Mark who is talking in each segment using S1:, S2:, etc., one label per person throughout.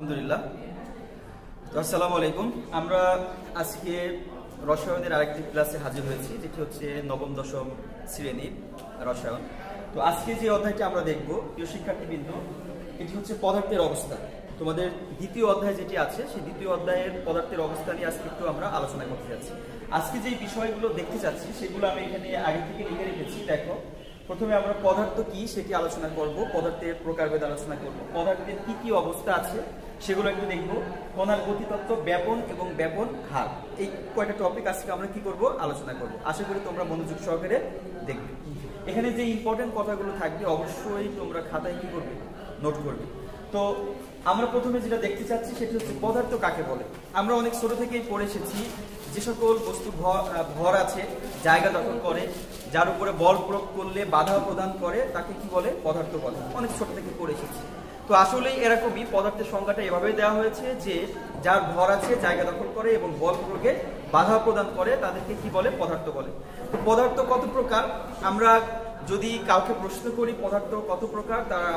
S1: আলহামদুলিল্লাহ। তো আসসালামু আলাইকুম। আমরা আজকে রসায়নের আরেকটি ক্লাসে হাজির হয়েছি, যেটি হচ্ছে নবম দশম শ্রেণীর রসায়ন। তো আজকে যে অধ্যায়টি আমরা দেখব, প্রিয় শিক্ষার্থীবৃন্দ, এটি হচ্ছে পদার্থের অবস্থা। তোমাদের দ্বিতীয় অধ্যায় যেটি আছে, সেই দ্বিতীয় অধ্যায়ের পদার্থের অবস্থা নিয়ে আজকে একটু আমরা আলোচনা করতে যাচ্ছি। আজকে যে বিষয়গুলো দেখতে চাচ্ছি সেগুলো আমি এখানে আগে থেকে লিখে রেখেছি। দেখো, প্রথমে আমরা পদার্থ কি সেটি আলোচনা করব, পদার্থের প্রকারভেদ আলোচনা করব, পদার্থের কি কি অবস্থা আছে সেগুলো একটু দেখব, কণার গতিতত্ত্ব, ব্যাপন এবং ব্যাপন হার, এই কয়টা টপিক আজকে আমরা কি করব, আলোচনা করব। আশা করি তোমরা মনোযোগ সহকারে দেখবে। এখানে যে ইম্পর্টেন্ট কথাগুলো থাকবে অবশ্যই তোমরা খাতায় কি করবে, নোট করবে। তো আমরা প্রথমে যেটা দেখতে চাচ্ছি সেটি হচ্ছে পদার্থ কাকে বলে। আমরা অনেক ছোট থেকেই পড়ে এসেছি, যে সকল বস্তু ভর আছে, জায়গা দখল করে, যার উপরে বল প্রয়োগ করলে বাধা প্রদান করে, তাকে কি বলে, পদার্থ বলে। অনেক ছোট থেকে পড়ে এসেছি। তো আসলেই এরকমই পদার্থের সংজ্ঞাটা এভাবেই দেওয়া হয়েছে যে যার ভর আছে, জায়গা দখল করে এবং বল প্রয়োগে বাধা প্রদান করে, তাদেরকে কি বলে, পদার্থ বলে। তো পদার্থ কত প্রকার, আমরা যদি কাউকে প্রশ্ন করি পদার্থ কত প্রকার, তারা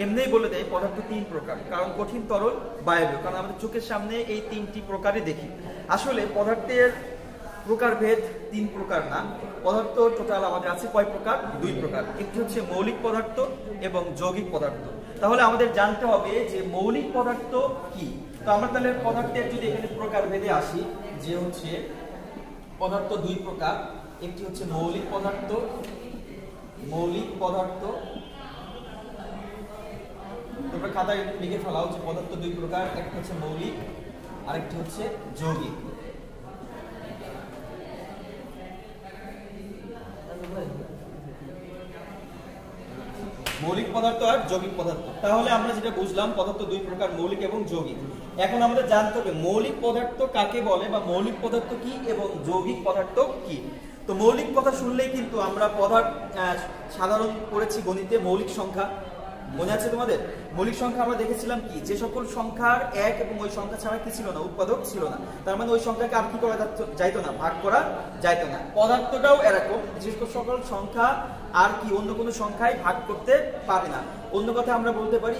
S1: এমনিই বলে দেয় পদার্থ তিন প্রকার। কারণ কঠিন, তরল, বায়বীয়। কারণ আমাদের চোখের সামনে এই তিনটি প্রকারই দেখি। আসলে পদার্থের প্রকারভেদ তিন প্রকার না, পদার্থ টোটাল আমাদের আছে কয় প্রকার, দুই প্রকার। একটি হচ্ছে মৌলিক পদার্থ এবং যৌগিক পদার্থ। তাহলে আমাদের জানতে হবে যে মৌলিক পদার্থ কি। তো আমরা তাহলে পদার্থের যদি এখানে প্রকারভেদে আসি, যে হচ্ছে পদার্থ দুই প্রকার। একটি হচ্ছে মৌলিক পদার্থ, মৌলিক পদার্থ, তোমরা খাতায় লিখে ফেলাও যে পদার্থ দুই প্রকার, একটা হচ্ছে মৌলিক, আরেকটি হচ্ছে যৌগিক। মৌলিক পদার্থ আর যৌগিক পদার্থ। তাহলে আমরা যেটা বুঝলাম, পদার্থ দুই প্রকার, মৌলিক এবং যৌগিক। এখন আমাদের জানতে হবে মৌলিক পদার্থ কাকে বলে, বা মৌলিক পদার্থ কি এবং যৌগিক পদার্থ কি। তো মৌলিক কথা শুনলেই কিন্তু আমরা সাধারণ পড়েছি গণিতে মৌলিক সংখ্যা, মনে আছে তোমাদের? মৌলিক সংখ্যা আমরা দেখেছিলাম কি, যে সকল সংখ্যার এক এবং ওই সংখ্যা ছাড়া কি ছিল না, উৎপাদক ছিল না। তার মানে ওই সংখ্যাকে আর কি করা যাইতো না, ভাগ করা যাইতো না। পদার্থটাও এরকম, বিশেষ করে সকল সংখ্যা আর কি অন্য কোনো সংখ্যায় ভাগ করতে পারে না। অন্য কথা আমরা বলতে পারি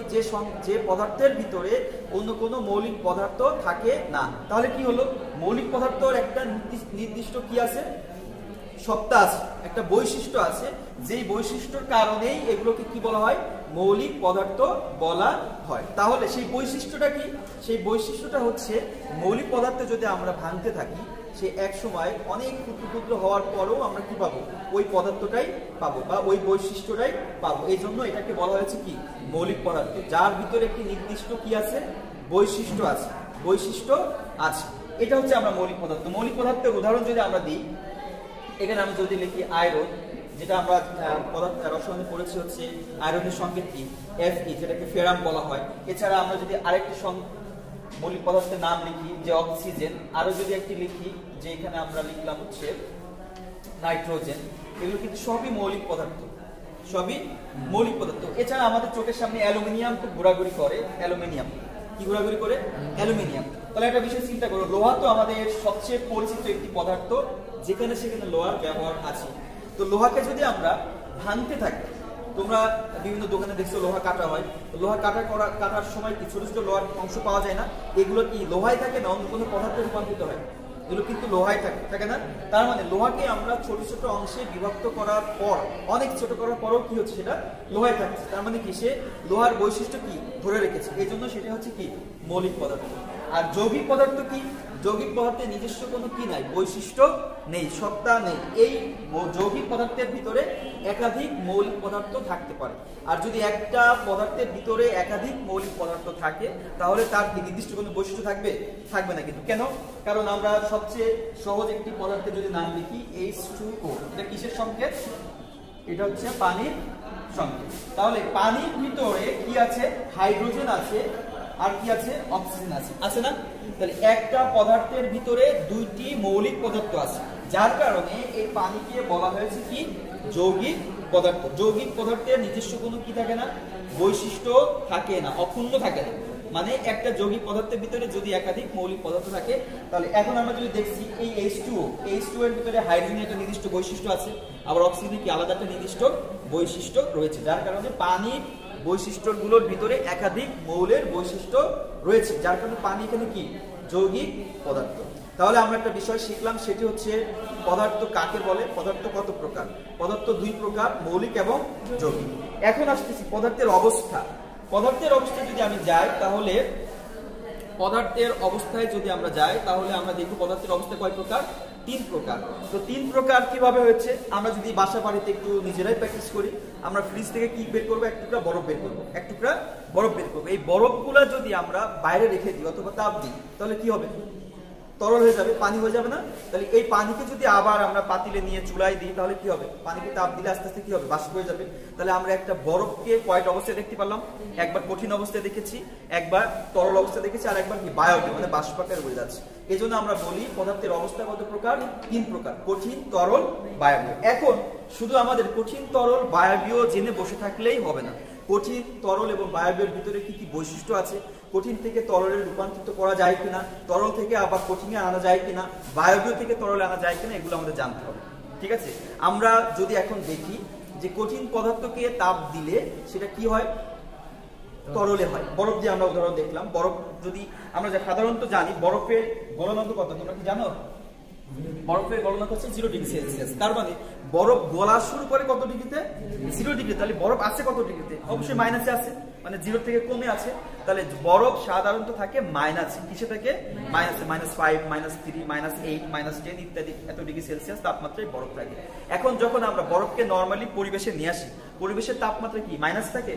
S1: যে পদার্থের ভিতরে অন্য কোনো মৌলিক পদার্থ থাকে না। তাহলে কি হলো, মৌলিক পদার্থের একটা নির্দিষ্ট কি আছে, সত্তা আছে, একটা বৈশিষ্ট্য আছে, যেই বৈশিষ্ট্যর কারণেই এগুলোকে কি বলা হয়, মৌলিক পদার্থ বলা হয়। তাহলে সেই বৈশিষ্ট্যটা কি, সেই বৈশিষ্ট্যটা হচ্ছে মৌলিক পদার্থ যদি আমরা ভাঙতে থাকি, সে এক সময় অনেক ক্ষুদ্র ক্ষুদ্র হওয়ার পরেও আমরা কি পাবো, ওই পদার্থটাই পাবো বা ওই বৈশিষ্ট্যটাই পাবো। এই জন্য এটাকে বলা হয়েছে কি, মৌলিক পদার্থ, যার ভিতরে একটি নির্দিষ্ট কি আছে, বৈশিষ্ট্য আছে, বৈশিষ্ট্য আছে। এটা হচ্ছে আমরা মৌলিক পদার্থ। মৌলিক পদার্থের উদাহরণ যদি আমরা দিই, এখানে আমি যদি লিখি আয়রন, যেটা আমরা রসায়নে পড়েছি হচ্ছে আয়রনের সংকেত কি, Fe, যেটাকে ফেরাম বলা হয়। এছাড়া আমরা যদি আরেকটি মৌলিক পদার্থের নাম লিখি যে অক্সিজেন, আরো যদি একটি লিখি যে এখানে আমরা লিখলাম হচ্ছে নাইট্রোজেন, এগুলো কিন্তু সবই মৌলিক পদার্থ, সবই মৌলিক পদার্থ। এছাড়া আমাদের চোখের সামনে অ্যালুমিনিয়াম খুব ঘোরাঘুরি করে, অ্যালুমিনিয়াম কি ঘোরাঘুরি করে, অ্যালুমিনিয়াম। তাহলে একটা বিষয় চিন্তা করো, লোহা তো আমাদের সবচেয়ে পরিচিত একটি পদার্থ, যেখানে সেখানে লোহার ব্যবহার আছে। তো লোহাকে যদি আমরা ভাঙতে থাকি, তোমরা বিভিন্ন দোকানে দেখছো লোহা কাটা হয়, লোহা কাটার সময় কি ছোট ছোট লোহার অংশ পাওয়া যায় না, এগুলো কি লোহায় থাকে না অন্য কোনো পদার্থে রূপান্তরিত হয়, এগুলো কিন্তু লোহায় থাকে না। তার মানে লোহাকে আমরা ছোট ছোট অংশে বিভক্ত করার পর, অনেক ছোট করার পরও কি হচ্ছে, সেটা লোহায় থাকছে। তার মানে কি, সে লোহার বৈশিষ্ট্য কি ধরে রেখেছে, এই জন্য সেটা হচ্ছে কি, মৌলিক পদার্থ। আর যৌগিক পদার্থ কি, যৌগিক পদার্থের নিজস্ব কোনো কি নাই, বৈশিষ্ট্য নেই, সত্তা নেই। এই যৌগিক পদার্থের ভিতরে একাধিক মৌলিক পদার্থ থাকতে পারে। আর যদি একটা পদার্থের ভিতরে একাধিক মৌলিক পদার্থ থাকে, তাহলে তার কি নির্দিষ্ট কোনো বৈশিষ্ট্য থাকবে না। কিন্তু কেন, কারণ আমরা সবচেয়ে সহজ একটি পদার্থের যদি নাম লিখি H2O, এটা কিসের সংকেত, এটা হচ্ছে পানির সংকেত। তাহলে পানির ভিতরে কি আছে, হাইড্রোজেন আছে, আর কি আছে, অক্সিজেন আছে না? তাহলে একটা পদার্থের ভিতরে দুইটি মৌলিক পদার্থ আছে, যার কারণে এই পানিকে বলা হয়েছে কি, যৌগিক পদার্থ। যৌগিক পদার্থের নিজস্ব কোনো কি থাকে না, বৈশিষ্ট্য থাকে না, অক্ষুণ্ণ থাকে না। মানে একটা যৌগিক পদার্থের ভিতরে যদি একাধিক মৌলিক পদার্থ থাকে, তাহলে এখন আমরা যদি দেখছি এই H2O এর ভিতরে হাইড্রোজেনের একটা নির্দিষ্ট বৈশিষ্ট্য আছে, আবার অক্সিজেনের কি আলাদা একটা নির্দিষ্ট বৈশিষ্ট্য রয়েছে, যার কারণে পানির বৈশিষ্ট্যগুলোর ভিতরে একাধিক মৌলের বৈশিষ্ট্য রয়েছে, যার কারণে পানি এখানে কি যৌগিক পদার্থ। তাহলে আমরা একটা বিষয় শিখলাম, সেটি হচ্ছে পদার্থ কাকে বলে, পদার্থ কত প্রকার। পদার্থ দুই প্রকার, মৌলিক এবং যৌগিক। এখন আসতেছি পদার্থের অবস্থা। পদার্থের অবস্থায় যদি আমি যাই তাহলে আমরা দেখব পদার্থের অবস্থা কয় প্রকার, তিন প্রকার। তো তিন প্রকার কিভাবে হয়েছে আমরা যদি বাসা বাড়িতে একটু নিজেরাই প্র্যাকটিস করি, আমরা ফ্রিজ থেকে কি বের করবো, এক টুকরা বরফ বের করবো, এক টুকরা বরফ বের করবো। এই বরফগুলা যদি আমরা বাইরে রেখে দিই অথবা তাপ দিই তাহলে কি হবে, তরল হয়ে যাবে, পানি হয়ে যাবে না। তাহলে এই পানিকে যদি আবার আমরা পাতিলে নিয়ে চুলায় দিই তাহলে কি হবে, পানিকে তাপ দিলে আস্তে আস্তে কি হবে, বাষ্প হয়ে যাবে। তাহলে আমরা একটা বরফকে কয়টা অবস্থায় দেখতে পারলাম, একবার কঠিন অবস্থায় দেখেছি, একবার তরল অবস্থায় দেখেছি, আর একবার কি বায়বীয় মানে বাষ্পাকার হয়ে যাচ্ছে। এই জন্য আমরা বলি পদার্থের অবস্থা কত প্রকার, তিন প্রকার, কঠিন, তরল, বায়বীয়। এখন শুধু আমাদের কঠিন, তরল, বায়বীয় জেনে বসে থাকলেই হবে না। কঠিন, তরল এবং বায়বীয়ের ভিতরে কি কি বৈশিষ্ট্য আছে, কঠিন থেকে তরলে রূপান্তরিত করা যায় কিনা, তরল থেকে আবার কঠিনে আনা যায় কিনা, বায়বীয় থেকে তরলে আনা যায় কিনা, এগুলো আমাদের জানতে হবে। ঠিক আছে, আমরা যদি এখন দেখি যে কঠিন পদার্থকে তাপ দিলে সেটা কি হয়, তরলে হয়। বরফ দিয়ে আমরা উদাহরণ দেখলাম, বরফ যদি আমরা সাধারণত জানি বরফের গলনাঙ্ক কত, তোমরা কি জানো? বরফের গলনাঙ্ক হচ্ছে 0 ডিগ্রি সেলসিয়াস। তার মানে বরফ গলা শুরু করে কত ডিগ্রিতে, 0 ডিগ্রি। তাহলে বরফ আছে কত ডিগ্রিতে, অবশ্যই মাইনাসে আছে, মানে 0 থেকে কমে আছে। তাহলে বরফ সাধারণত থাকে মাইনাস, কিসে থাকে, মাইনাসে, -5, -3, -8, -10 ইত্যাদি এত ডিগ্রি সেলসিয়াস তাপমাত্রায় বরফ থাকে। এখন যখন আমরা বরফকে নরমালি পরিবেশে নিয়ে আসি, পরিবেশের তাপমাত্রা কি মাইনাস থাকে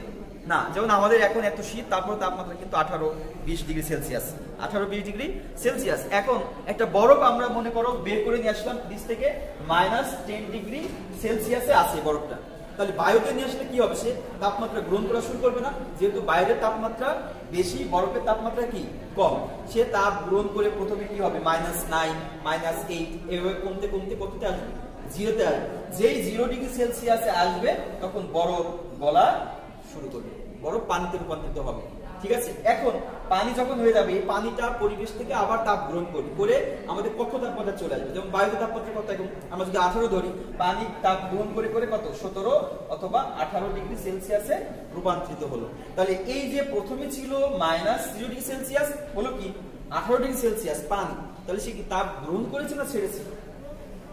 S1: না। যেমন আমাদের এখন এত শীত, তারপর তাপমাত্রা কিন্তু 18-20 ডিগ্রি সেলসিয়াস, 18-20 ডিগ্রি সেলসিয়াস। এখন একটা বরফ আমরা মনে করো বের করে নিয়ে আসলাম ফ্রিজ থেকে, -10 ডিগ্রি সেলসিয়াসে আছে বরফটা। তাহলে বায়ুতে নিয়ে আসলে কি হবে, সে তাপমাত্রা গ্রহণ করা শুরু করবে না, যেহেতু বাইরের তাপমাত্রা বেশি, বরফের তাপমাত্রা কি কম। সে তাপ গ্রহণ করে প্রথমে কি হবে, -9, -8 এভাবে কমতে কমতে কততে আসবে, 0-তে আসবে। যেই 0 ডিগ্রি সেলসিয়াসে আসবে তখন বরফ গলা শুরু করবে, বরফ পানিতে রূপান্তরিত হবে। ঠিক আছে, এখন পানি যখন হয়ে যাবে, এই পানিটা পরিবেশ থেকে আবার তাপ গ্রহণ করে আমাদের কক্ষ তাপমাত্রা চলে আসবে। যেমন বায়ুতে তাপমাত্রা কত, এখন আমরা যদি 18 ধরি, পানি তাপ গ্রহণ করে কত 17 অথবা 18 ডিগ্রি সেলসিয়াসে রূপান্তরিত হলো। তাহলে এই যে প্রথমে ছিল -0 ডিগ্রি সেলসিয়াস, হলো কি 18 ডিগ্রি সেলসিয়াস পানি। তাহলে সে কি তাপ গ্রহণ করেছে না ছেড়েছে,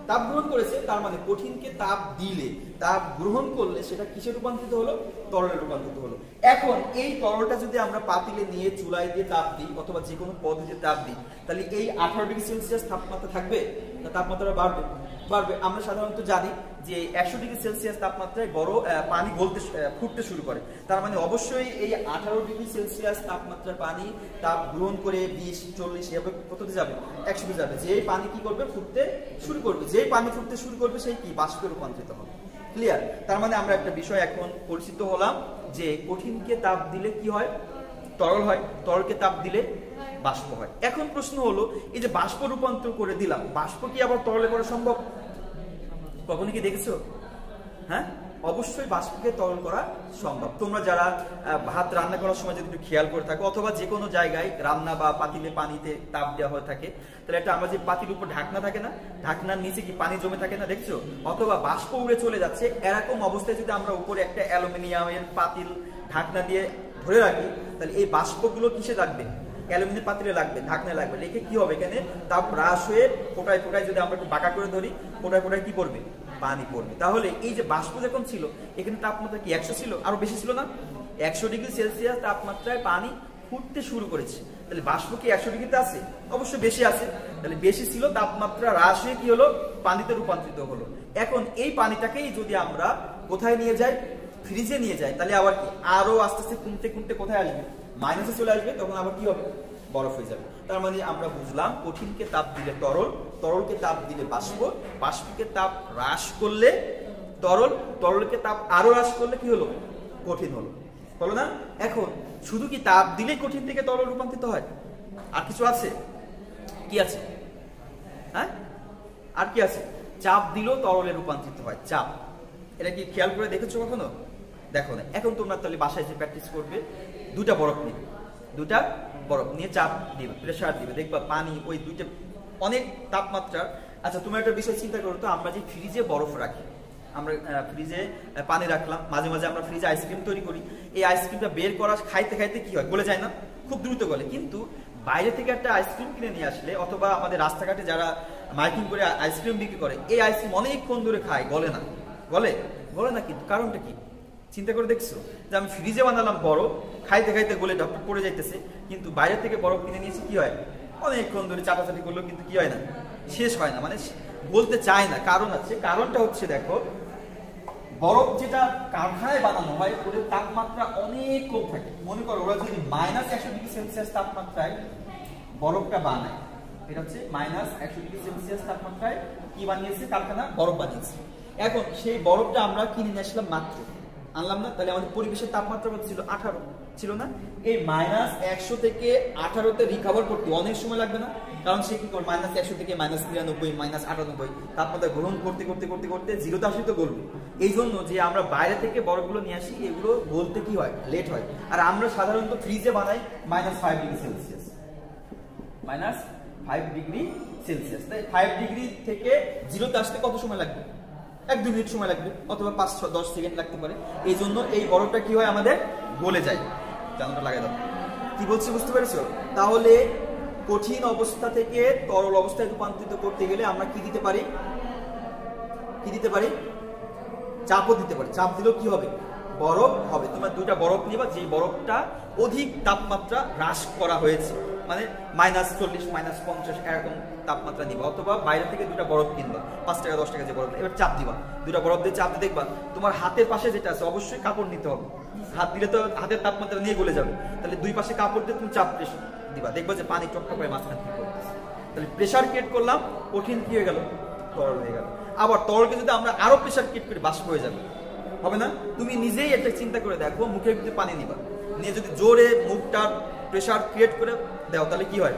S1: তাপ গ্রহণ করেছে। তার মানে কঠিনকে তাপ দিলে, তাপ গ্রহণ করলে সেটা কিসে রূপান্তরিত হলো, তরলে রূপান্তরিত হলো। এখন এই তরলটা যদি আমরা পাতিলে নিয়ে চুলায় দিয়ে তাপ দিই অথবা যে কোনো পদ্ধতিতে তাপ দিই, তাহলে এই 18 ডিগ্রি সেলসিয়াস তাপমাত্রা থাকবে না, তাপমাত্রা বাড়বে। আমরা সাধারণত জানি যে 100 ডিগ্রি সেলসিয়াস তাপমাত্রায় পানি ফুটতে শুরু করে। তার মানে অবশ্যই এই 18 ডিগ্রি সেলসিয়াস তাপমাত্রার পানি তাপ গ্রহণ করে 20, 40 এভাবে কততে যাবে, 100তে যাবে। যেই পানি কি করবে, ফুটতে শুরু করবে। যেই পানি ফুটতে শুরু করবে সেই কি বাষ্পে রূপান্তরিত হবে। ক্লিয়ার? তার মানে আমরা একটা বিষয় এখন পরিচিত হলাম যে কঠিনকে তাপ দিলে কি হয়, তরল হয়, তরলকে তাপ দিলে বাষ্প হয়। এখন প্রশ্ন হলো, এই যে বাষ্প রূপান্তর করে দিলাম, বাষ্প কি আবার তরলে করা সম্ভব? কখনো কি দেখেছো? হ্যাঁ, অবশ্যই বাষ্পকে তরল করা সম্ভব। তোমরা যারা ভাত রান্না করার সময় যদি একটু খেয়াল করে থাকো, অথবা যে কোনো জায়গায় রান্না বা পাতিলে পানিতে তাপ দেওয়া হয়ে থাকে, তাহলে একটা আমরা যে পাতির উপর ঢাকনা থাকে না, ঢাকনার নিচে কি পানি জমে থাকে না, দেখছো? অথবা বাষ্প উড়ে চলে যাচ্ছে, এরকম অবস্থায় যদি আমরা উপরে একটা অ্যালুমিনিয়ামের পাতিল ঢাকনা দিয়ে ধরে রাখি, তাহলে এই বাষ্পগুলো কিসে লাগবে, অ্যালুমিনিয়াম পাতিলে লাগবে, ঢাকনায় লাগবে। লেখে কি হবে, এখানে তাপ হ্রাস হয়ে ফোটায় ফোটায় যদি আমরা একটু বাঁকা করে ধরি, ফোটায় ফোটায় কি করবে, পানি পড়বে। তাহলে এই যে বাষ্প যখন ছিল, এখানে তাপমাত্রা কি 100 ছিল, আরো বেশি ছিল না? 100 ডিগ্রি সেলসিয়াস তাপমাত্রায় পানি ফুটতে শুরু করেছে। তাহলে বাষ্প কি 100 ডিগ্রিতে আছে? অবশ্যই বেশি আছে। তাহলে বেশি ছিল, তাপমাত্রা হ্রাস হয়ে কি হলো, পানিতে রূপান্তরিত হলো। এখন এই পানিটাকেই যদি আমরা কোথায় নিয়ে যাই, ফ্রিজে নিয়ে যাই, তাহলে আবার কি আরো আস্তে আস্তে কমতে কমতে কোথায় আসবে, মাইনাসে চলে আসবে। তখন আবার কি হবে, বরফ হয়ে যাবে। তার মানে আমরা বুঝলাম কঠিনকে তাপ দিলে তরল, তরলকে তাপ দিলে বাষ্প, বাষ্পকে তাপ হ্রাস করলে তরল, তরলকে তাপ আরো হ্রাস করলে কি হলো, কঠিন হলো, হলো না? এখন শুধু কি তাপ দিলেই কঠিন থেকে তরল রূপান্তরিত হয়? আর কিছু আছে? কি আছে? হ্যাঁ, আর কি আছে? চাপ দিলেও তরলে রূপান্তরিত হয়, চাপ। এটা কি খেয়াল করে দেখেছো কখনো? দেখো না। এখন তোমরা তাহলে বাসায় যে প্র্যাকটিস করবে, দুটা বরফ নিয়ে চাপ দিবে, প্রেসার দিবে, দেখবা পানি ওই দুইটা অনেক তাপমাত্রা। আচ্ছা, তুমি একটা বিষয় চিন্তা করো তো, আমরা যে ফ্রিজে বরফ রাখি, আমরা ফ্রিজে পানি রাখলাম, মাঝে মাঝে আমরা ফ্রিজে আইসক্রিম তৈরি করি, এই আইসক্রিমটা বের করা খাইতে খাইতে কি হয়, গলে যায় না, খুব দ্রুত গলে। কিন্তু বাইরে থেকে একটা আইসক্রিম কিনে নিয়ে আসলে অথবা আমাদের রাস্তাঘাটে যারা মাইকিং করে আইসক্রিম বিক্রি করে, এই আইসক্রিম অনেকক্ষণ ধরে খায়, গলে না, গলে না। কিন্তু কারণটা কি চিন্তা করে দেখছো? যে আমি ফ্রিজে বানালাম বরফ, খাইতে খাইতে গলে পড়ে যাইতেছে, কিন্তু বাইরে থেকে বরফ কিনে নিয়েছি, কি হয়, অনেকক্ষণ ধরে চাটাচাটি করলেও কিন্তু কি হয় না, শেষ হয় না, মানে বলতে চায় না। কারণ আছে, কারণটা হচ্ছে দেখো, বরফ যেটা কারখানায় বানানো হয় ওদের তাপমাত্রা অনেক কম থাকে। মনে করো ওরা যদি -100°C তাপমাত্রায় বরফটা বানায়, এটা হচ্ছে -100°C তাপমাত্রায় কি বানিয়েছে, কারখানা বরফ বানিয়েছে। এখন সেই বরফটা আমরা কিনে নিয়ে আসলাম, মাত্র আনলাম না, তাহলে আমাদের পরিবেশের তাপমাত্রা কত ছিল, 18 ছিল না? এই -100 থেকে 18তে রিকভার করতে অনেক সময় লাগবে না? কারণ সে কি করে, -100 থেকে -93 -98 তাপমাত্রা গ্রহণ করতে করতে করতে করতে 0তে আসলে তো গলবে। এই জন্য যে আমরা বাইরে থেকে বরফগুলো নিয়ে আসি, এগুলো গলতে কি হয়, লেট হয়। আর আমরা সাধারণত ফ্রিজে বানাই -5°C, -5°C। তাই 5 ডিগ্রি থেকে 0তে আসতে কত সময় লাগবে? 1-2 মিনিট সময় লাগবে, অথবা 5-10 সেকেন্ড লাগতে পারে। এই জন্য এই বরফটা কি হয়, আমাদের গলে যায়। জানাটা লাগাই দাও, কি বলছি বুঝতে পেরেছো? তাহলে কঠিন অবস্থা থেকে তরল অবস্থায় রূপান্তরিত করতে গেলে আমরা কি দিতে পারি, চাপও দিতে পারি। চাপ দিলেও কি হবে, বরফ হবে। তোমরা দুইটা বরফ নিবা, যে বরফটা অধিক তাপমাত্রা হ্রাস করা হয়েছে, মানে -40 -50 এরকম তাপমাত্রা নিবা, অথবা বাইরে থেকে দুটা বরফ কিনবা, 5 টাকা 10 টাকা যে বরফ, এবার চাপ দিবা, দুটা বরফ দিয়ে চাপ দিয়ে দেখবা তোমার হাতের পাশে যেটা আছে, অবশ্যই কাপড় নিতে হবে, হাত দিলে তো হাতের তাপমাত্রা নিয়ে গলে যাবে। তাহলে দুই পাশে কাপড় দিয়ে তুমি চাপ দিবা, দেখবা যে পানি টকটক করে মাঝখান থেকে পড়তেছে। তাহলে প্রেসার ক্রিয়েট করলাম, কঠিন কি হয়ে গেল, তরল হয়ে গেল। আবার তরলকে যদি আমরা আরো প্রেসার ক্রিয়েট করি, বাষ্প হয়ে যাবে, হবে না? তুমি নিজেই একটা চিন্তা করে দেখো, মুখের ভিতরে পানি নিবা, নিয়ে যদি জোরে মুখটা প্রেসার ক্রিয়েট করে দাও, তাহলে কি হয়,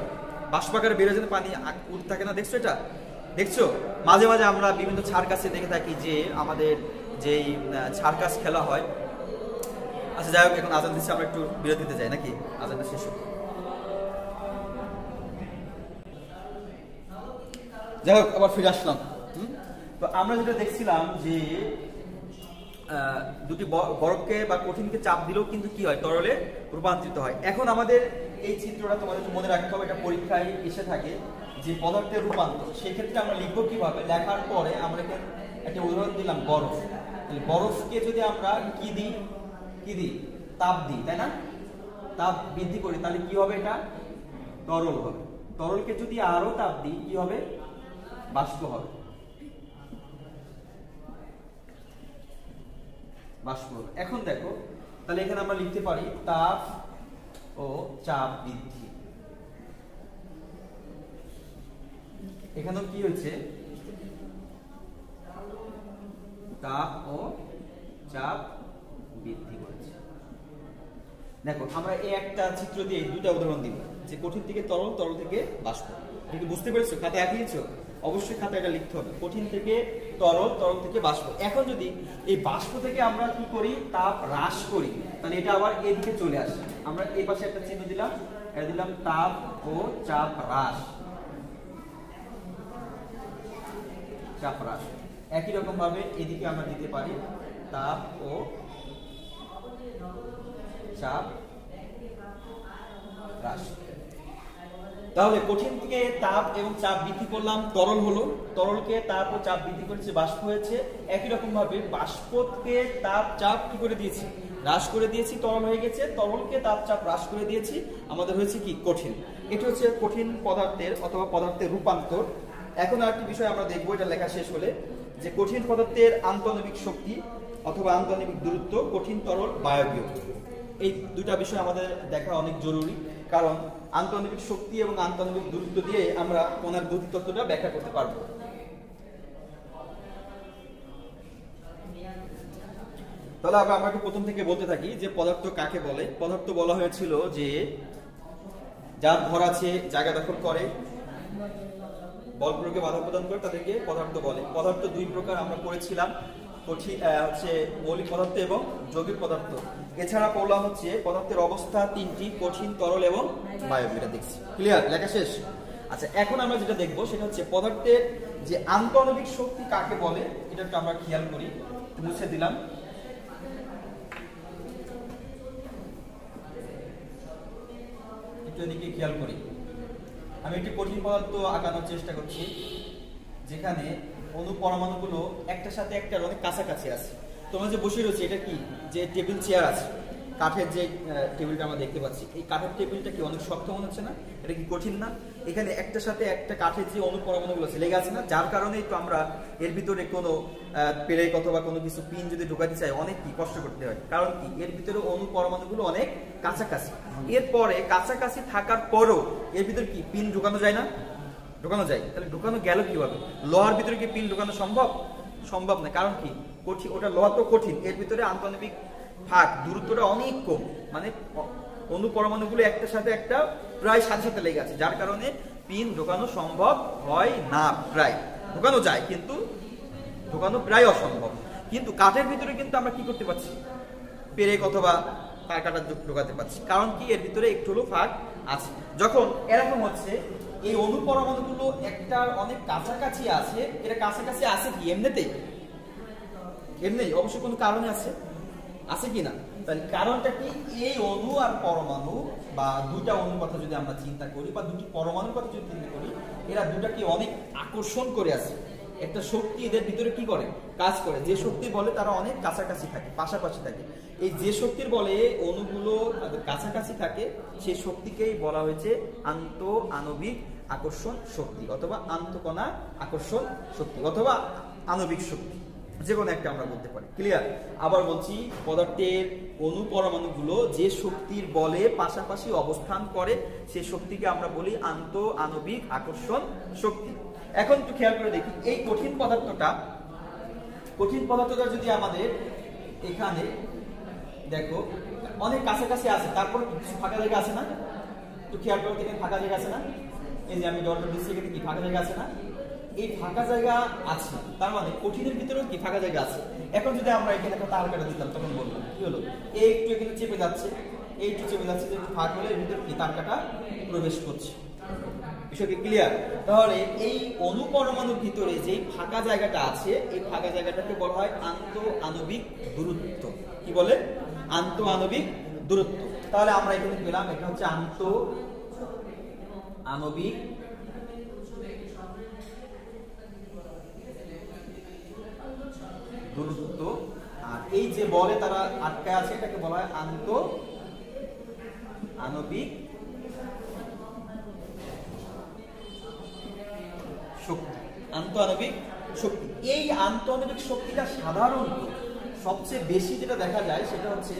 S1: বাষ্পাকারে বেরোয় যেন পানি উঠতে থাকে না। দেখছো এটা, দেখছো? মাঝে মাঝে আমরা বিভিন্ন সার্কাসে দেখে থাকি যে আমাদের যেই সার্কাস খেলা হয়। আচ্ছা যাই হোক, এখন আজান দিচ্ছে, আমরা একটু বিরতিতে যাই নাকি, আজানটা শেষ হোক। যাই হোক, আবার ফিরে আসলাম। তো আমরা যেটা দেখছিলাম যে দুটি বরফকে বা কঠিনকে চাপ দিলেও কিন্তু কি হয়, তরলে রূপান্তরিত হয়। এখন আমাদের এই চিত্রটা তোমাদের মনে রাখতে হবে, এটা পরীক্ষায় এসে থাকে যে পদার্থের রূপান্তর। সেক্ষেত্রে আমরা লিখবো কিভাবে, লেখার পরে আমরা একটা উদাহরণ দিলাম, বরফ। বরফকে যদি আমরা কি দিই, তাপ দিই, তাই না, তাপ বৃদ্ধি করি, তাহলে কি হবে, এটা তরল হবে। তরলকে যদি আরো তাপ দিই, কি হবে, বাষ্প হবে, বাষ্প হবে। এখন দেখো, তাহলে এখানে আমরা লিখতে পারি তাপ ও চাপ বৃদ্ধি। এখানেও কি হয়েছে, তাপ ও চাপ বৃদ্ধি করেছে। দেখো, আমরা এই একটা চিত্র দিয়ে দুটা উদাহরণ দিব, যে কঠিন থেকে তরল, তরল থেকে বাষ্প। এটা কি বুঝতে পেরেছো? খাতায় আঁকিয়েছো? অবশ্যই খাতায় এটা লিখতে হবে, কঠিন থেকে তরল, তরল থেকে বাষ্প। এখন যদি এই বাষ্প থেকে আমরা কি করি, তাপ হ্রাস করি, তাহলে এটা আবার এদিকে চলে আসে। আমরা এই পাশে একটা চিহ্ন দিলাম, এটা দিলাম তাপ ও চাপ হ্রাস, চাপ হ্রাস। একই রকম ভাবে এদিকে আমরা দিতে পারি তাপ ও চাপ হ্রাস। তাহলে কঠিন থেকে তাপ এবং চাপ বৃদ্ধি করলাম, তরল হলো, তরলকে তাপ ও চাপ বৃদ্ধি করেছে, বাষ্প হয়েছে। একই রকম ভাবে বাষ্পকে তাপ চাপ কি করে দিয়েছি, হ্রাস করে দিয়েছি, তরল হয়ে গেছে। তরলকে তাপ চাপ হ্রাস করে দিয়েছি, আমাদের হয়েছে কি, কঠিন। এটা হচ্ছে কঠিন পদার্থের অথবা পদার্থের রূপান্তর। এখন আরেকটি বিষয় আমরা দেখবো, এটা লেখা শেষ হলে, যে কঠিন পদার্থের আন্তঃআণবিক শক্তি অথবা আন্তঃআণবিক দূরত্ব, কঠিন, তরল, বায়বীয়। এই দুটা বিষয় আমাদের দেখা অনেক জরুরি, কারণ আন্তঃআণবিক শক্তি এবং আন্তঃআণবিক দূরত্ব দিয়ে আমরা কণার গতি তত্ত্বটা ব্যাখ্যা করতে পারবো। তাহলে আমরা প্রথম থেকে বলতে থাকি যে পদার্থ কাকে বলে। পদার্থ বলা হয়েছিল যে যার ভর আছে, জায়গা দখল করে, বল প্রয়োগে বাধা প্রদান করে, তাদেরকে পদার্থ বলে। পদার্থ দুই প্রকার আমরা পড়েছিলাম, হচ্ছে মৌলিক পদার্থ এবং যৌগিক পদার্থ। এছাড়া পড়লাম হচ্ছে পদার্থের অবস্থা তিনটি, কঠিন, তরল এবং বায়বীয়। দেখছি ক্লিয়ার, লেখা শেষ। আচ্ছা, এখন আমরা যেটা দেখবো সেটা হচ্ছে পদার্থের যে আন্তঃআণবিক শক্তি কাকে বলে, এটা একটু আমরা খেয়াল করি। মুছে দিলাম। একটু এদিকে খেয়াল করি। আমি একটি কঠিন পদার্থ আঁকানোর চেষ্টা করছি, যেখানে অণু পরমাণুগুলো একটার সাথে একটার অনেক কাছাকাছি আছে। তোমরা যে বসে রয়েছে, এটা কি যে টেবিল চেয়ার আছে, কাঠের যে টেবিলটা আমরা দেখতে পাচ্ছি, এই কাঠের টেবিলটা কি অনেক শক্ত মনে হচ্ছে না? এটা কি কঠিন না? এখানে একটার সাথে একটা কাঠের যে অণু পরমাণুগুলো আছে লেগে আছে না, যার কারণেই তো আমরা এর ভিতরে কোনো পেরেক অথবা কোনো কিছু পিন যদি ঢোকাতে চাই অনেক কি কষ্ট করতে হয়। কারণ কি, এর ভিতরে অণু পরমাণুগুলো অনেক কাছাকাছি। এরপরে কাছাকাছি থাকার পরও এর ভিতরে কি পিন ঢোকানো যায় না? ঢোকানো যায়। তাহলে ঢোকানো গেল কিভাবে? লোহার ভিতরে কি পিন ঢোকানো সম্ভব? সম্ভব না। কারণ কি, কঠিন, ওটা লোহা তো কঠিন, এর ভিতরে আন্তঃআণবিক ফাঁক দূরত্বটা অনেক কম, মানে অণু পরমাণুগুলো একটার সাথে একটা প্রায় সাথে সাথে লেগে আছে, যার কারণে পিন ঢোকানো সম্ভব হয় না। প্রায় ঢোকানো যায়, কিন্তু ঢোকানো প্রায় অসম্ভব। কিন্তু কাঠের ভিতরে কিন্তু আমরা কি করতে পারছি? পেরেক অথবা তার কাটা ঢোকাতে পারছি। কারণ কি, এর ভিতরে একটু হলেও ফাঁক আছে। যখন এরকম হচ্ছে এই অণু পরমাণুগুলো একটার অনেক কাছাকাছি আছে, এটা কাছাকাছি আছে কি এমনিতেই? এমনি অবশ্যই কোনো কারণে আছে, আছে কি না? তাহলে কারণটা কি, এই অণু আর পরমাণু বা দুইটা অণুর কথা যদি আমরা চিন্তা করি বা দুটি পরমাণুর কথা যদি চিন্তা করি, এরা দুটাকে অনেক আকর্ষণ করে আছে। একটা শক্তি এদের ভিতরে কি করে, কাজ করে, যে শক্তি বলে তারা অনেক কাছাকাছি থাকে, পাশাপাশি থাকে। এই যে শক্তির বলে অণুগুলো কাছাকাছি থাকে, সেই শক্তিকেই বলা হয়েছে আন্তঃআণবিক আকর্ষণ শক্তি অথবা আন্তঃকণা আকর্ষণ শক্তি অথবা আণবিক শক্তি, যে কোনো একটা আমরা বলতে পারি। ক্লিয়ার? আবার বলছি, পদার্থের অণু পরমাণুগুলো যে শক্তির বলে পাশাপাশি অবস্থান করে, সেই শক্তিকে আমরা বলি আন্তঃআণবিক আকর্ষণ শক্তি। এখন একটু খেয়াল করে দেখি, এই কঠিন পদার্থটা যদি আমাদের এখানে দেখো অনেক কাছাকাছি আছে, তারপর কিছু ফাঁকা জায়গা আছে না? একটু খেয়াল করে দেখেন, ফাঁকা জায়গা আছে না? এই যে আমি ডটটা দিচ্ছি, এখানে কি ফাঁকা জায়গা আছে না? এই ফাঁকা জায়গা আছে, তার মানে কঠিনের ভিতরেও কি ফাঁকা জায়গা আছে। এখন যদি আমরা এখানে একটা তার কাটা দিতাম, তখন বলবো কি হলো, এই একটু এখানে চেপে যাচ্ছে, এই একটু চেপে যাচ্ছে, যে ফাঁক হলে এর ভিতরে কি তার কাটা প্রবেশ করছে। বিষয়টি ক্লিয়ার? তাহলে এই অণু পরমাণুর ভিতরে যে ফাঁকা জায়গাটা আছে, এই ফাঁকা জায়গাটাকে বলা হয় আন্তঃআণবিক দূরত্ব। কি বলে? আন্তঃআণবিক দূরত্ব। তাহলে আমরা এখানে পেলাম, এটা হচ্ছে আন্তঃআণবিক দূরত্ব। আর এই যে বলে তারা আটকায় আছে, এটাকে বলা হয় আন্তঃআণবিক শক্তি। আন্তঃআণবিক শক্তি, এই আন্তঃআণবিক শক্তিটা সাধারণত সবচেয়ে বেশি যেটা দেখা যায় সেটা হচ্ছে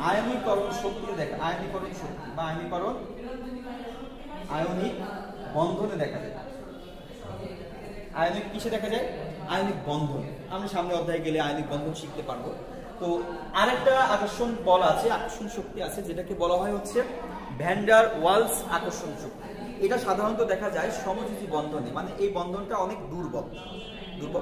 S1: আয়নীকরণ শক্তিতে দেখা, আয়নীকরণ শক্তি বা আয়নিক বন্ধনে দেখা যায়। আয়নিক কিসে দেখা যায়? আয়নিক বন্ধন। আমরা সামনে অধ্যায়ে গেলে আয়নিক বন্ধন শিখতে পারবো। তো আরেকটা আকর্ষণ বল আছে, আকর্ষণ শক্তি আছে, যেটাকে বলা হয় হচ্ছে ভ্যান ডার ওয়ালস আকর্ষণ শক্তি। এটা সাধারণত দেখা যায় সমযোজী বন্ধনে, মানে এই বন্ধনটা অনেক দুর্বল,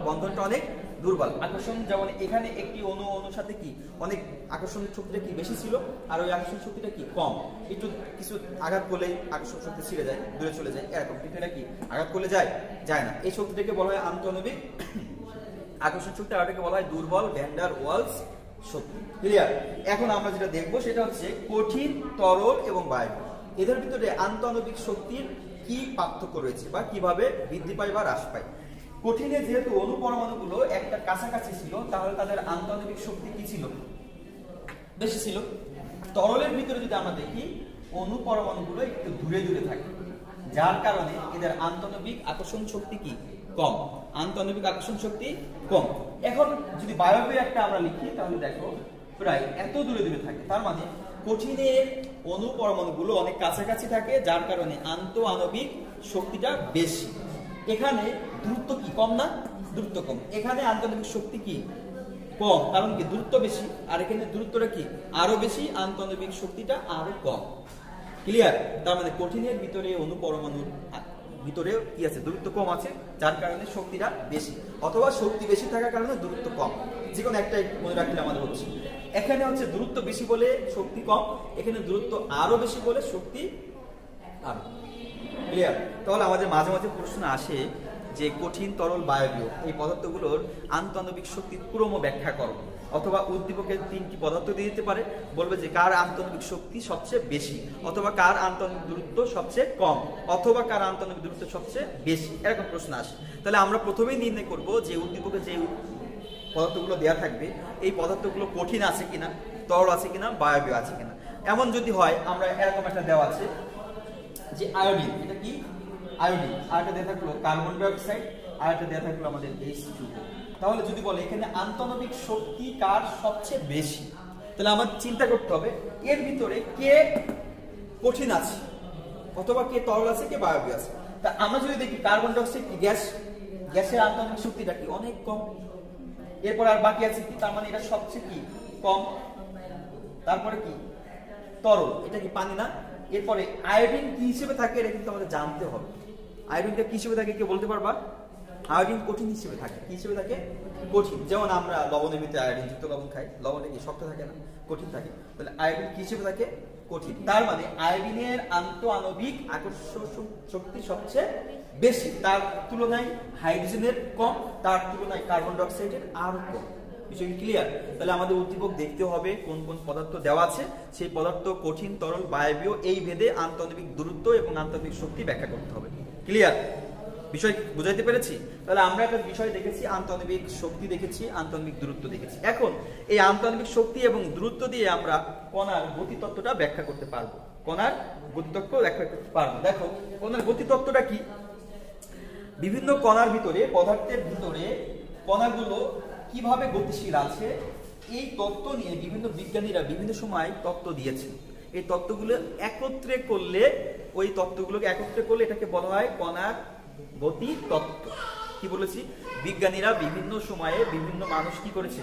S1: বন্ধনটা অনেক দুর্বল। আকর্ষণ যেমন এখানে একটি অণুর সাথে কি অনেক আকর্ষণ শক্তিটা কি বেশি ছিল, আর ওই আকর্ষণ শক্তিটা কি কম। একটু কিছু আঘাত করলেই আকর্ষণ শক্তি ছিঁড়ে যায়, দূরে চলে যায়, এরকম। কিন্তু এটা কি আঘাত করলে যায় না। এই শক্তিটাকে বলা হয় আন্তঃআণবিক আকর্ষণ শক্তি, আর এটাকে বলা হয় দুর্বল ভ্যান ডার ওয়ালস শক্তি। ক্লিয়ার? এখন আমরা যেটা দেখবো সেটা হচ্ছে কঠিন, তরল এবং বায়বীয়, এদের ভিতরে আন্তঃআণবিক শক্তির কি পার্থক্য রয়েছে বা কিভাবে বৃদ্ধি পায় বা হ্রাস পায়। কঠিনে যেহেতু অণু পরমাণুগুলো একটা কাছাকাছি ছিল, তাহলে তাদের আন্তঃআণবিক শক্তি কি ছিল? বেশি ছিল। তরলের ভিতরে যদি আমরা দেখি, অণু পরমাণুগুলো একটু দূরে দূরে থাকে, যার কারণে এদের আন্তঃআণবিক আকর্ষণ শক্তি কি কম, আন্তঃআণবিক আকর্ষণ শক্তি কম। এখন যদি বায়বীয় একটা আমরা লিখি, তাহলে দেখো প্রায় এত দূরে দূরে থাকে, তার মানে কঠিনের অণু পরমাণুগুলো অনেক কাছাকাছি থাকে, যার কারণে আন্তঃআণবিক শক্তিটা বেশি। এখানে দূরত্ব কি কম না? দূরত্ব কম। এখানে আন্তঃআণবিক শক্তি কি কম, কারণ কি দূরত্ব বেশি, আর এখানে দূরত্বটা কি আরো বেশি, আন্তঃআণবিক শক্তিটা আরো কম। ক্লিয়ার? তার মানে কঠিনের ভিতরে অণু পরমাণুর ভিতরে কি আছে? দূরত্ব কম আছে, যার কারণে শক্তিটা বেশি, অথবা শক্তি বেশি থাকার কারণে দূরত্ব কম। যে কোনো একটা মনে রাখলে আমাদের হচ্ছে, এখানে হচ্ছে দূরত্ব বেশি বলে শক্তি কম, এখানে দূরত্ব আরো বেশি বলে শক্তি আরো। ক্লিয়ার? তাহলে আমাদের মাঝে মাঝে প্রশ্ন আসে যে কঠিন, তরল, বায়বীয় এই পদার্থগুলোর আন্তঃআণবিক শক্তির ক্রম ব্যাখ্যা করো, অথবা উদ্দীপকের 3টি পদার্থ দিয়ে দিতে পারে, বলবে যে কার আন্তঃআণবিক শক্তি সবচেয়ে বেশি, অথবা কার আন্তঃআণবিক দূরত্ব সবচেয়ে কম, অথবা কার আন্তঃআণবিক দূরত্ব সবচেয়ে বেশি, এরকম প্রশ্ন আসে। তাহলে আমরা প্রথমেই নির্ণয় করব যে উদ্দীপকে যে পদার্থগুলো দেওয়া থাকবে এই পদার্থগুলো কঠিন আছে কিনা, তরল আছে কিনা, বায়বীয় আছে কিনা। এমন যদি হয়, আমরা এরকম একটা দেওয়া আছে যে আয়োডিন, এটা কি আয়োডিন, আর একটা দেওয়া থাকলো কার্বন ডাই অক্সাইড, আর একটা দেওয়া থাকলো আমাদের H2O। তাহলে যদি বলে এখানে আন্তঃআণবিক শক্তি কার সবচেয়ে বেশি, তাহলে আমাদের চিন্তা করতে হবে এর ভিতরে কে কঠিন আছে, অথবা কে তরল আছে, কে বায়বীয় আছে। তা আমরা যদি দেখি কার্বন ডাই অক্সাইড কি গ্যাস, গ্যাসের আন্তঃআণবিক শক্তিটা কি অনেক কম। এরপর আর বাকি আছে কি, তার মানে এটা সবচেয়ে কি কম। তারপরে কি তরল, এটা কি পানি না। এরপরে আয়োডিন কি হিসেবে থাকে, এটা কিন্তু আমাদের জানতে হবে। আয়োডিনটা কি হিসেবে থাকে, কে বলতে পারবা? আয়োডিন কঠিন হিসেবে থাকে। কি হিসেবে থাকে? কঠিন। যেমন আমরা লবণের ভিতরে আয়োডিন যুক্ত লবণ খাই, লবণে কি শক্ত থাকে না, কঠিন থাকে। তাহলে আয়োডিন কি হিসেবে থাকে? কঠিন। তার মানে আয়োডিনের আন্তঃআণবিক আকর্ষণ শক্তি সবচেয়ে বেশি, তার তুলনায় হাইড্রোজেনের কম, তার তুলনায় কার্বন ডাই অক্সাইডের আরো কম। বিষয় ক্লিয়ার? তাহলে আমাদের উদ্দীপক দেখতে হবে কোন কোন পদার্থ দেওয়া আছে, সেই পদার্থ কঠিন, তরল, বায়বীয় এই ভেদে আন্তঃআণবিক দূরত্ব এবং আন্তঃআণবিক শক্তি ব্যাখ্যা করতে হবে। ক্লিয়ার? বিষয় বুঝাইতে পেরেছি? তাহলে আমরা একটা বিষয় দেখেছি, আন্তঃআণবিক শক্তি দেখেছি, আন্তঃআণবিক দূরত্ব দেখেছি। এখন এই আন্তঃআণবিক শক্তি এবং দূরত্ব দিয়ে আমরা কণার গতিতত্ত্বটা ব্যাখ্যা করতে পারবো। কণার গতিতত্ত্ব ব্যাখ্যা করতে পারবো। দেখো কণার গতিতত্ত্বটা কি, বিভিন্ন কণার ভিতরে, পদার্থের ভিতরে কণাগুলো কিভাবে গতিশীল আছে এই তত্ত্ব নিয়ে বিভিন্ন বিজ্ঞানীরা বিভিন্ন সময় তত্ত্ব দিয়েছেন। এই তত্ত্বগুলো একত্রে করলে, ওই তত্ত্বগুলোকে একত্রে করলে এটাকে বলা হয় কণার গতি তত্ত্ব। কি বলেছি? বিজ্ঞানীরা বিভিন্ন সময়ে বিভিন্ন মানুষ কি করেছে,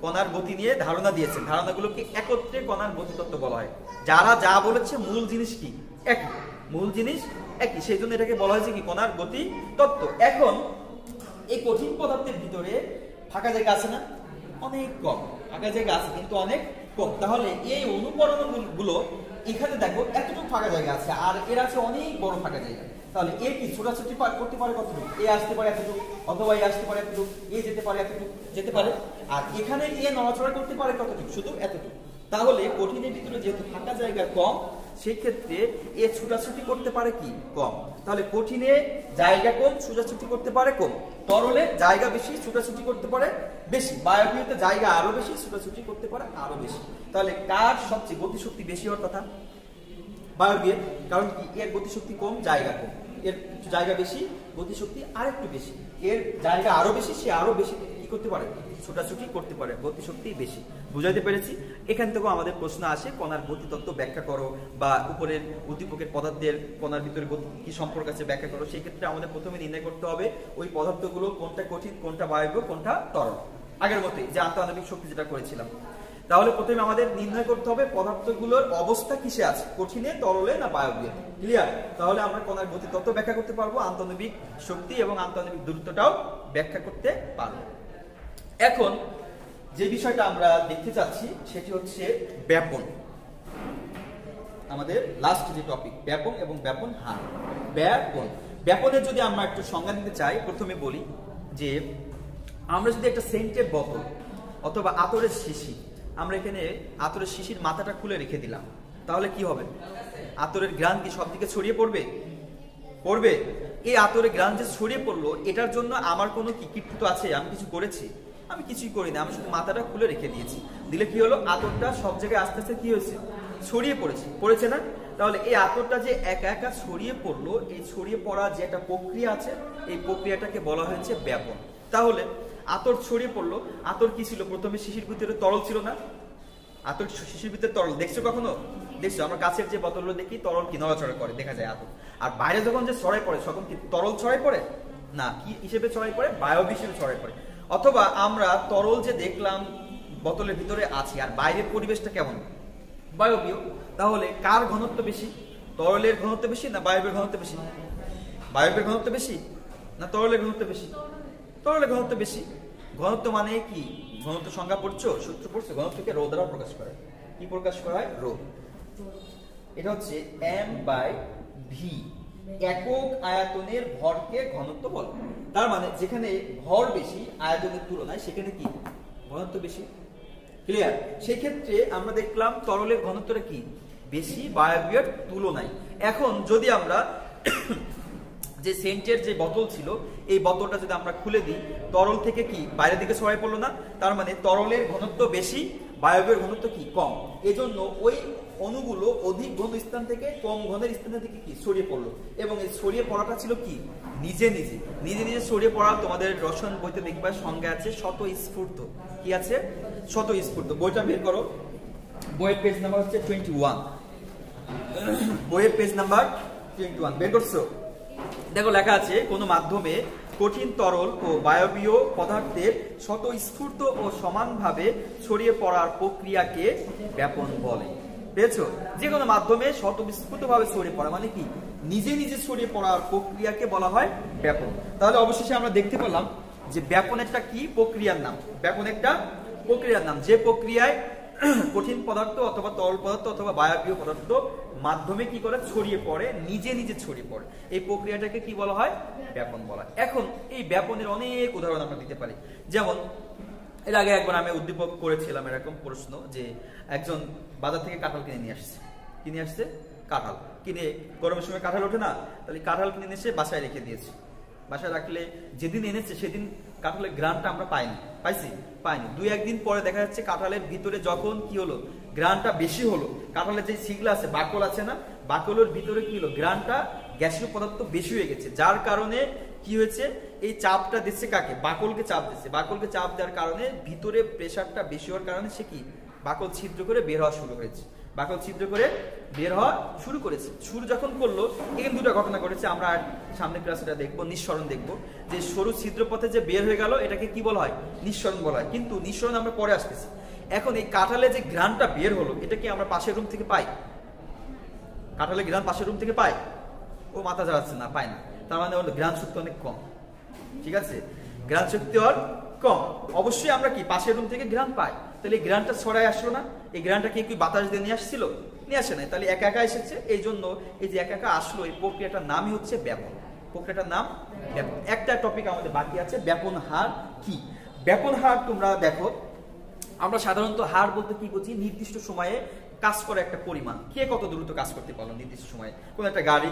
S1: কণার গতি নিয়ে ধারণা দিয়েছেন, ধারণাগুলোকে একত্রে কণার গতি তত্ত্ব বলা হয়। যারা যা বলেছে মূল জিনিস কি একই, মূল জিনিস একই, সেই জন্য এটাকে বলা হয়েছে কি কণার গতি তত্ত্ব। এখন এই কঠিন পদার্থের ভিতরে ফাঁকা জায়গা আছে না? অনেক কম। ফাঁকা জায়গা আছে কিন্তু অনেক কম। তাহলে এই অনুপরমাণুগুলো এখানে দেখো এতটুকু ফাঁকা জায়গা আছে, আর এর আছে অনেক বড় ফাঁকা জায়গা। তাহলে এ কি ছোটাছুটি করতে পারে কতটুকু? এ আসতে পারে এতটুকু, অথবা এ আসতে পারে এতটুকু, এ যেতে পারে এতটুকু, যেতে পারে। আর এখানে এ নড়াচড়া করতে পারে কতটুকু? শুধু এতটুকু। তাহলে কঠিনের ভিতরে যেহেতু ফাঁকা জায়গা কম, সেই ক্ষেত্রে এ ছোটাছুটি করতে পারে কি কম। তাহলে কঠিনে জায়গা কম, ছোটাছুটি করতে পারে কম। তরলে জায়গা বেশি, ছোটাছুটি করতে পারে বেশি। বায়বীয়তে জায়গা আরো বেশি, ছোটাছুটি করতে পারে আরো বেশি। তাহলে কার সবচেয়ে গতিশক্তি বেশি হওয়ার কথা? বায়বীয়। কারণ কি? এর গতিশক্তি কম, জায়গা কম। এর জায়গা বেশি, গতিশক্তি আরেকটু বেশি। এর জায়গা আরো বেশি, সে আরো বেশি কি করতে পারে? ছোটাছুটি করতে পারে, গতিশক্তি বেশি। বুঝাইতে পেরেছি? এখান থেকেও আমাদের প্রশ্ন আসে কণার গতিতত্ত্ব ব্যাখ্যা করো, বা উপরের উদ্দীপকের পদার্থের কণার ভিতরে গতি কি সম্পর্ক আছে ব্যাখ্যা করো। সেই ক্ষেত্রে আমাদের প্রথমে নির্ণয় করতে হবে ওই পদার্থগুলো কোনটা কঠিন, কোনটা বায়বীয়, কোনটা তরল। আগের মতোই যে আন্তঃআণবিক শক্তি যেটা করেছিলাম। তাহলে প্রথমে আমাদের নির্ণয় করতে হবে পদার্থগুলোর অবস্থা কিসে আছে, কঠিনে, তরলে না বায়বীয়। ক্লিয়ার? তাহলে আমরা কণার গতিতত্ত্ব ব্যাখ্যা করতে পারবো, আন্তঃআণবিক শক্তি এবং আন্তঃআণবিক দূরত্বটাও ব্যাখ্যা করতে পারবো। এখন যে বিষয়টা আমরা দেখতে চাচ্ছি সেটি হচ্ছে ব্যাপন। আমাদের লাস্ট যে টপিক ব্যাপন এবং ব্যাপন হার। ব্যাপন, ব্যাপনের যদি আমরা একটু সংজ্ঞা দিতে চাই, প্রথমে বলি যে আমরা যদি একটা সেন্টের বোতল অথবা আতরের শিশি, আমরা এখানে আতরের শিশির মাথাটা খুলে রেখে দিলাম, তাহলে কি হবে? আতরের ঘ্রাণ কি সব দিকে ছড়িয়ে পড়বে? পড়বে। এই আতরের ঘ্রাণ যে ছড়িয়ে পড়লো, এটার জন্য আমার কোনো কি কৃতিত্ব আছে? আমি কিছু করেছি? আমি কিছুই করি না, আমি শুধু মাথাটা খুলে রেখে দিয়েছি। দিলে কি হলো? আতরটা সব জায়গায় আস্তে আস্তে কি হয়েছে? ছড়িয়ে পড়েছে, পড়েছে না? তাহলে এই আতরটা যে একা একা ছড়িয়ে পড়লো, এই ছড়িয়ে পড়া যে একটা প্রক্রিয়া আছে, এই প্রক্রিয়াটাকে বলা হয়েছে ব্যাপন। তাহলে আতর ছড়িয়ে পড়লো, আতর কি ছিল? প্রথমে শিশির ভিতরে তরল ছিল না? আতর শিশির ভিতরে তরল দেখছো কখনো? দেখছো? আমরা কাছের যে বোতলগুলো দেখি তরল কি নড়াচড়া করে দেখা যায় আতর। আর বাইরে যখন যে ছড়াই পড়ে তখন কি তরল ছড়াই পড়ে না? কি হিসেবে ছড়াই পড়ে? বায়বীয় হিসেবে ছড়াই পড়ে। অথবা আমরা তরল যে দেখলাম বোতলের ভিতরে আছে, আর বাইরের পরিবেশটা কেমন? বায়বীয়। তাহলে কার ঘনত্ব বেশি? তরলের ঘনত্ব বেশি না বায়বীয় ঘনত্ব বেশি? বায়বীয় ঘনত্ব বেশি না তরলের ঘনত্ব বেশি? তরলের ঘনত্ব বেশি। ঘনত্ব মানে কি? ঘনত্ব সংজ্ঞা পড়ছো, সূত্র পড়ছো? ঘনত্বকে রো দ্বারা প্রকাশ করে। কি প্রকাশ করা হয়? রো। এটা হচ্ছে m/v। একক আয়তনের ভরকে ঘনত্ব বলে। তার মানে যেখানে ভর বেশি আয়তনের তুলনায় সেখানে কি ঘনত্ব বেশি। ক্লিয়ার? সেই ক্ষেত্রে আমরা দেখলাম তরলের ঘনত্বটা কি বেশি বায়বীয়ের তুলনায়। এখন যদি আমরা যে সেন্টের যে বোতল ছিল এই বোতলটা যদি আমরা খুলে দিই, তরল থেকে কি বাইরের দিকে ছড়াই পড়লো না? তার মানে তরলের ঘনত্ব বেশি, বায়বীয়ের ঘনত্ব কি কম। এজন্য ওই অণুগুলো অধিক ঘন স্থান থেকে কম ঘনের স্থানের দিকে কি ছড়িয়ে পড়লো, এবং এই ছড়িয়ে পড়াটা ছিল কি নিজে নিজে নিজে নিজে ছড়িয়ে পড়া। তোমাদের রসায়ন বইতে দেখবা সংজ্ঞা আছে স্বতঃস্ফূর্ত। কি আছে? স্বতঃস্ফূর্ত। বইটা বের করো, বইয়ের পেজ নাম্বার হচ্ছে 21। বইয়ের পেজ নাম্বার 21 বের করছো? দেখো লেখা আছে কোন মাধ্যমে কঠিন তরল ও বায়বীয় পদার্থের স্বতঃস্ফূর্ত ও সমানভাবে ছড়িয়ে পড়ার প্রক্রিয়াকে ব্যাপন বলে। পেয়েছো? যে কোনো মাধ্যমে স্বতঃস্ফূর্তভাবে ছড়িয়ে পড়া মানে কি নিজে নিজে ছড়িয়ে পড়ার প্রক্রিয়াকে বলা হয় ব্যাপন। তাহলে অবশেষে আমরা দেখতে পেলাম যে ব্যাপন একটা কি প্রক্রিয়ার নাম। ব্যাপন একটা প্রক্রিয়ার নাম যে প্রক্রিয়ায় কঠিন পদার্থ অথবা তরল পদার্থ অথবা বায়বীয় পদার্থ মাধ্যমে কি করে ছড়িয়ে পড়ে, নিজে নিজে ছড়িয়ে পড়ে। এই প্রক্রিয়াটাকে কি বলা হয়? ব্যাপন বলা হয়। এখন এই ব্যাপনের অনেক উদাহরণ আমরা দিতে পারি। যেমন এর আগে একবার আমি উদ্দীপক করেছিলাম এরকম প্রশ্ন যে একজন বাজার থেকে কাঁঠাল কিনে নিয়ে আসছে কাঁঠাল কিনে, গরমের সময় কাঁঠাল ওঠে না, তাহলে কাঁঠাল কিনে এসে বাসায় রেখে দিয়েছে। বাসায় রাখলে যেদিন এনেছে সেদিন কাঁঠালের গ্রানটা আমরা পাইনি। দুই একদিন পরে দেখা যাচ্ছে কাঁঠালের ভিতরে যখন কি হলো গ্রানটা বেশি হলো, কাঁঠালের যে ছিগলা আছে বাকল আছে না, বাকলের ভিতরে কি হলো গ্রানটা গ্যাসীয় পদার্থ বেশি হয়ে গেছে, যার কারণে কি হয়েছে এই চাপটা দিচ্ছে কাকে? বাকলকে চাপ দিচ্ছে। বাকলকে চাপ দেওয়ার কারণে ভিতরে প্রেসারটা বেশি হওয়ার কারণে সে কি বাকল ছিদ্র করে বের হওয়া শুরু হয়েছে। বাকল ছিদ্র করে বের হওয়া শুরু করেছে। শুরু যখন করলো এখানে দুটো ঘটনা ঘটেছে, আমরা সামনে ক্লাসে এটা দেখবো, নিঃসরণ দেখবো। যে সরু ছিদ্র পথে যে বের হয়ে গেল এটাকে কি বলা হয়? নিঃসরণ বলা হয়। কিন্তু নিঃসরণ আমরা পরে আসতেছি। এখন এই কাঁঠালে যে ঘ্রাণটা বের হলো এটা কি আমরা পাশের রুম থেকে পাই? কাঁঠালের ঘ্রাণ পাশের রুম থেকে পাই? ও মাথা ঝাড়াচ্ছে না, পায় না। তার মানে হলো ঘ্রাণ শক্তি অনেক কম। ঠিক আছে? ঘ্রাণ শক্তি আর কম। অবশ্যই আমরা কি পাশের রুম থেকে ঘ্রাণ পাই, তাহলে এই ঘ্রাণটা ছড়ায় আসলো না? এই ঘ্রাণটা কি বাতাস দিয়ে নিয়ে আসছিল? নিয়ে আসে নাই, তাহলে একা একা এসেছে। এই জন্য এই যে একা একা আসলো এই প্রক্রিয়াটার নামই হচ্ছে ব্যাপন। প্রক্রিয়াটার নাম ব্যাপন। একটা টপিক আমাদের বাকি আছে, ব্যাপন হার কি? ব্যাপন হার তোমরা দেখো, আমরা সাধারণত হার বলতে কি বুঝি? নির্দিষ্ট সময়ে কাজ করে একটা পরিমাণ, কে কত দ্রুত কাজ করতে পারলো নির্দিষ্ট সময়ে। কোন একটা গাড়ি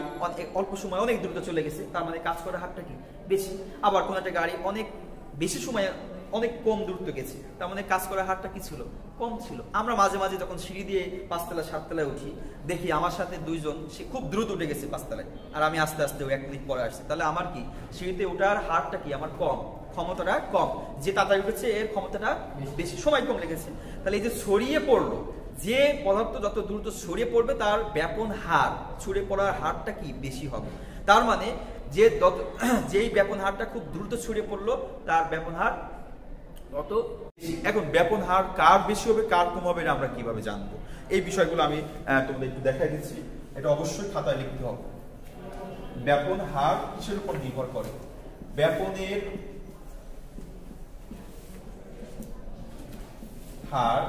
S1: অল্প সময় অনেক দ্রুত চলে গেছে, তার মানে কাজ করার হারটা কি বেশি। আবার কোন একটা গাড়ি অনেক বেশি সময়ে অনেক কম দূরত্ব গেছে, তার মানে কাজ করার হারটা কি ছিল? কম ছিল। আমরা মাঝে মাঝে যখন সিঁড়ি দিয়ে 5 তলা 7 তলায় উঠি, দেখি আমার সাথে দুইজন সে খুব দ্রুত উঠে গেছে 5 তলায়, আর আমি আস্তে আস্তে 1 মিনিট পরে আসছি, তাহলে আমার কি সিঁড়িতে ওঠার হারটা কি আমার কম, ক্ষমতাটা কম। যে তাড়াতাড়ি উঠেছে এর ক্ষমতাটা বেশি, সময় কম লেগেছে। তাহলে এই যে ছড়িয়ে পড়লো, যে পদার্থ যত দ্রুত ছড়িয়ে পড়বে তার ব্যাপন হার, ছড়িয়ে পড়ার হারটা কি বেশি হবে। তার মানে যেই ব্যাপন হারটা খুব দ্রুত ছড়িয়ে পড়লো তার ব্যাপন হার তত। এখন ব্যাপন হার কার বেশি হবে কার কম হবে আমরা কিভাবে জানবো? এই বিষয়গুলো আমি তোমাদের একটু দেখাই দিচ্ছি। এটা অবশ্যই খাতায় লিখতে হবে। ব্যাপন হার কিসের উপর নির্ভর করে? ব্যাপনের হার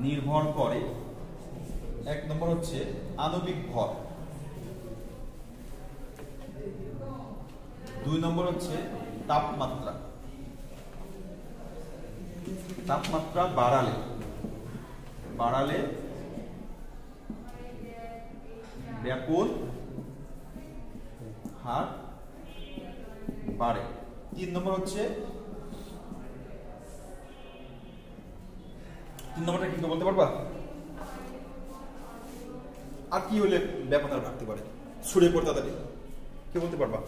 S1: নির্ভর করে, 1 নম্বর হচ্ছে আণবিক ভর, 2 নম্বর হচ্ছে তাপমাত্রা। তাপমাত্রা বাড়ালে ব্যাপন হার বাড়ে। 3 নম্বর হচ্ছে, 3 নম্বরটা কি বলতে পারবা? আর কি হলে ব্যাপন হার বাড়তে পারে, ছড়িয়ে পড়তে তাড়াতাড়ি, কি বলতে পারবা?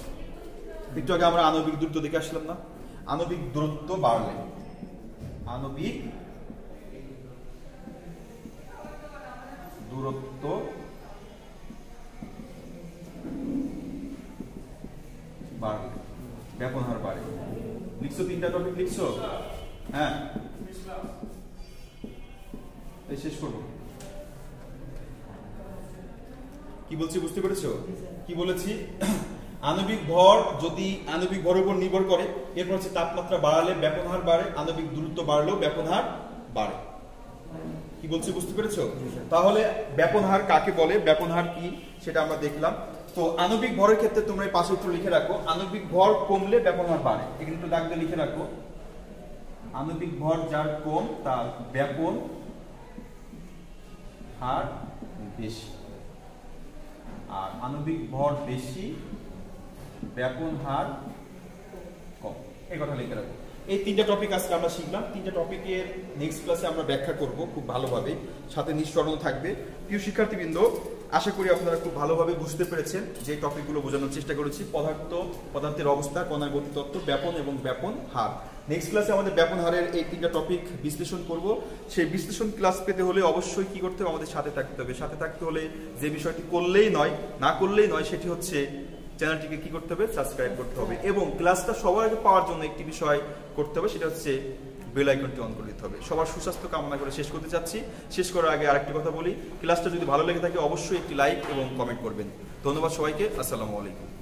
S1: একটু আগে আমরা আণবিক দূরত্ব দেখে আসলাম না? আণবিক দূরত্ব বাড়লে, আণবিক দূরত্ব বাড়লে ব্যাপন হার বাড়ে। লিখছো? 3টা টপিক লিখছো? হ্যাঁ, শেষ করবো। কি বলছি বুঝতে পেরেছো? কি বলেছি? আণবিক ভর যদি আণবিক ভরের উপর নির্ভর করে, এরপর হচ্ছে তাপমাত্রা বাড়ালে ব্যাপন হার বাড়ে, আণবিক দূরত্ব বাড়লেও ব্যাপন হার বাড়ে। কি বলছি বুঝতে পেরেছো? তাহলে ব্যাপন হার কাকে বলে, ব্যাপন হার কি সেটা আমরা দেখলাম। তো আণবিক ভরের ক্ষেত্রে তোমরা এই পাশে একটু লিখে রাখো, আণবিক ভর কমলে ব্যাপন হার বাড়ে। এখানে একটু দাগ দিয়ে লিখে রাখো, আণবিক ভর যার কম তার ব্যাপন হার বেশি, আর আণবিক ভর বেশি ব্যাপন হার কম। এই কথা লিখে রাখো। এই তিনটা টপিক আজকে আমরা শিখলাম। তিনটা টপিকের নেক্সট ক্লাসে আমরা ব্যাখ্যা করব খুব ভালোভাবে, সাথে নিঃসরণ থাকবে। প্রিয় শিক্ষার্থীবৃন্দ, আশা করি আপনারা খুব ভালোভাবে বুঝতে পেরেছেন যে টপিকগুলো বোঝানোর চেষ্টা করেছি। পদার্থের অবস্থা, কণার গতিতত্ত্ব, ব্যাপন এবং ব্যাপন হার। নেক্সট ক্লাসে আমাদের ব্যাপন হারের এই তিনটা টপিক বিশ্লেষণ করব। সেই বিশ্লেষণ ক্লাস পেতে হলে অবশ্যই কি করতে হবে, আমাদের সাথে থাকতে হবে। সাথে থাকতে হলে যে বিষয়টি করলেই নয়, না করলেই নয়, সেটি হচ্ছে চ্যানেলটিকে কি করতে হবে, সাবস্ক্রাইব করতে হবে। এবং ক্লাসটা সবার আগে পাওয়ার জন্য একটি বিষয় করতে হবে, সেটা হচ্ছে বেল আইকনটি অন করে দিতে হবে। সবার সুস্বাস্থ্য কামনা করে শেষ করতে চাচ্ছি। শেষ করার আগে আরেকটি কথা বলি, ক্লাসটা যদি ভালো লেগে থাকে অবশ্যই একটি লাইক এবং কমেন্ট করবেন। ধন্যবাদ সবাইকে। আসসালামু আলাইকুম।